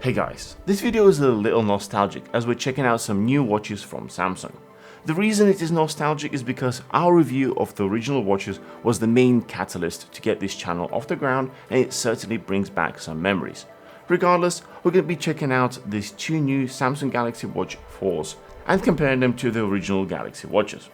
Hey guys, this video is a little nostalgic as we're checking out some new watches from Samsung. The reason it is nostalgic is because our review of the original watches was the main catalyst to get this channel off the ground, and it certainly brings back some memories. Regardless, we're going to be checking out these two new Samsung Galaxy Watch 4s and comparing them to the original Galaxy watches.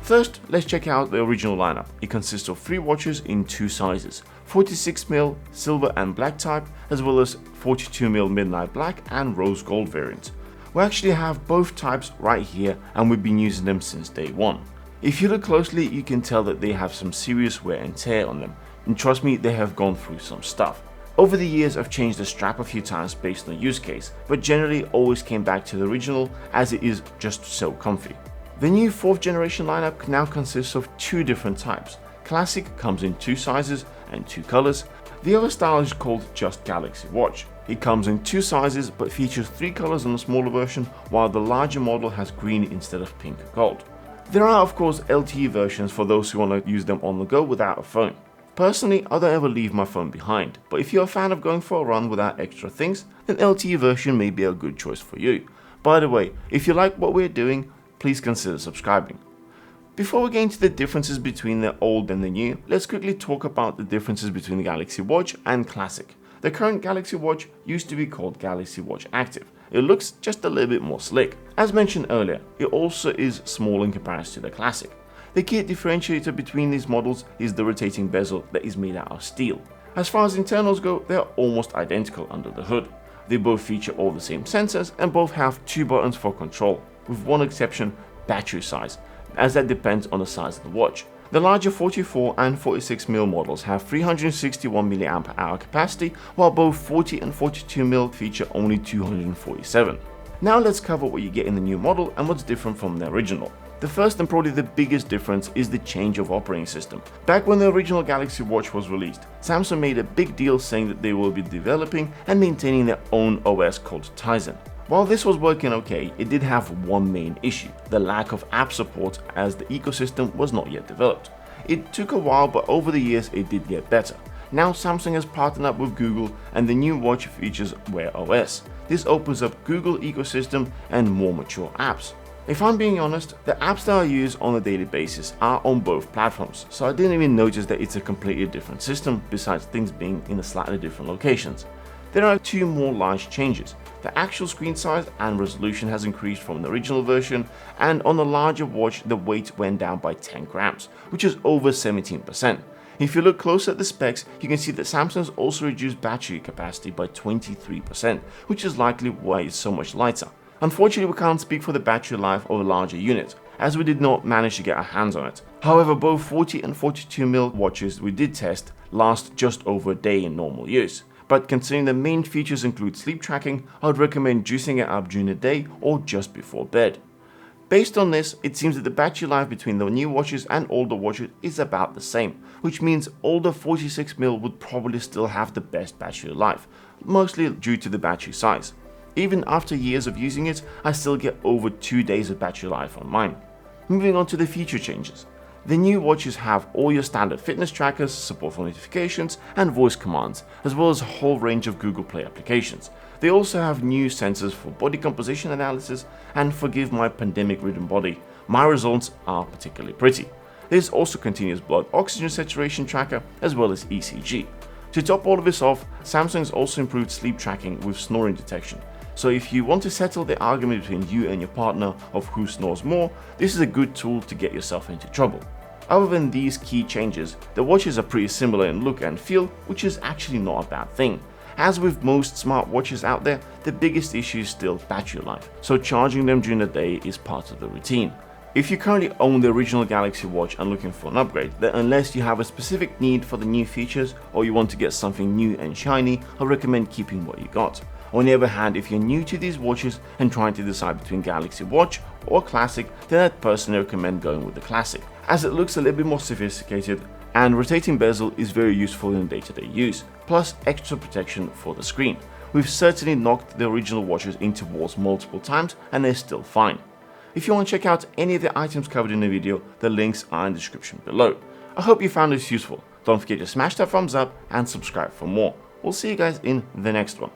First, let's check out the original lineup. It consists of 3 watches in 2 sizes, 46mm silver and black type, as well as 42mm midnight black and rose gold variants. We actually have both types right here, and we've been using them since day one. If you look closely, you can tell that they have some serious wear and tear on them, and trust me, they have gone through some stuff. Over the years, I've changed the strap a few times based on use case, but generally always came back to the original as it is just so comfy. The new 4th generation lineup now consists of 2 different types. Classic comes in 2 sizes and 2 colors. The other style is called just Galaxy Watch. It comes in 2 sizes but features 3 colors on the smaller version, while the larger model has green instead of pink or gold. There are of course LTE versions for those who want to use them on the go without a phone. Personally, I don't ever leave my phone behind, but if you're a fan of going for a run without extra things, then LTE version may be a good choice for you. By the way, if you like what we're doing, please consider subscribing. Before we get into the differences between the old and the new, let's quickly talk about the differences between the Galaxy Watch and Classic. The current Galaxy Watch used to be called Galaxy Watch Active. It looks just a little bit more slick. As mentioned earlier, it also is small in comparison to the Classic. The key differentiator between these models is the rotating bezel that is made out of steel. As far as internals go, they are almost identical under the hood. They both feature all the same sensors and both have 2 buttons for control, with one exception, battery size, as that depends on the size of the watch. The larger 44 and 46mm models have 361 mAh capacity, while both 40 and 42mm feature only 247. Now let's cover what you get in the new model and what's different from the original. The first and probably the biggest difference is the change of operating system. Back when the original Galaxy Watch was released, Samsung made a big deal saying that they will be developing and maintaining their own OS called Tizen. While this was working okay, it did have one main issue: the lack of app support, as the ecosystem was not yet developed. It took a while, but over the years it did get better. Now Samsung has partnered up with Google, and the new watch features Wear OS. This opens up Google ecosystem and more mature apps. If I'm being honest, the apps that I use on a daily basis are on both platforms, so I didn't even notice that it's a completely different system besides things being in a slightly different locations. There are 2 more large changes. The actual screen size and resolution has increased from the original version, and on the larger watch the weight went down by 10 grams, which is over 17%. If you look closer at the specs, you can see that Samsung's also reduced battery capacity by 23%, which is likely why it's so much lighter. Unfortunately, we can't speak for the battery life of a larger unit, as we did not manage to get our hands on it. However, both 40 and 42mm watches we did test last just over a day in normal use. But considering the main features include sleep tracking, I would recommend juicing it up during the day or just before bed. Based on this, it seems that the battery life between the new watches and older watches is about the same, which means older 46mm would probably still have the best battery life, mostly due to the battery size. Even after years of using it, I still get over 2 days of battery life on mine. Moving on to the feature changes. The new watches have all your standard fitness trackers, support for notifications and voice commands, as well as a whole range of Google Play applications. They also have new sensors for body composition analysis, and forgive my pandemic-ridden body, my results are particularly pretty. There's also continuous blood oxygen saturation tracker as well as ECG. To top all of this off, Samsung's also improved sleep tracking with snoring detection. So if you want to settle the argument between you and your partner of who snores more, this is a good tool to get yourself into trouble. Other than these key changes, the watches are pretty similar in look and feel, which is actually not a bad thing. As with most smart watches out there, the biggest issue is still battery life, so charging them during the day is part of the routine. If you currently own the original Galaxy Watch and looking for an upgrade, then unless you have a specific need for the new features or you want to get something new and shiny, I recommend keeping what you got. On the other hand, if you're new to these watches and trying to decide between Galaxy Watch or Classic, then I'd personally recommend going with the Classic, as it looks a little bit more sophisticated and rotating bezel is very useful in day-to-day use, plus extra protection for the screen. We've certainly knocked the original watches into walls multiple times and they're still fine. If you want to check out any of the items covered in the video, the links are in the description below. I hope you found this useful. Don't forget to smash that thumbs up and subscribe for more. We'll see you guys in the next one.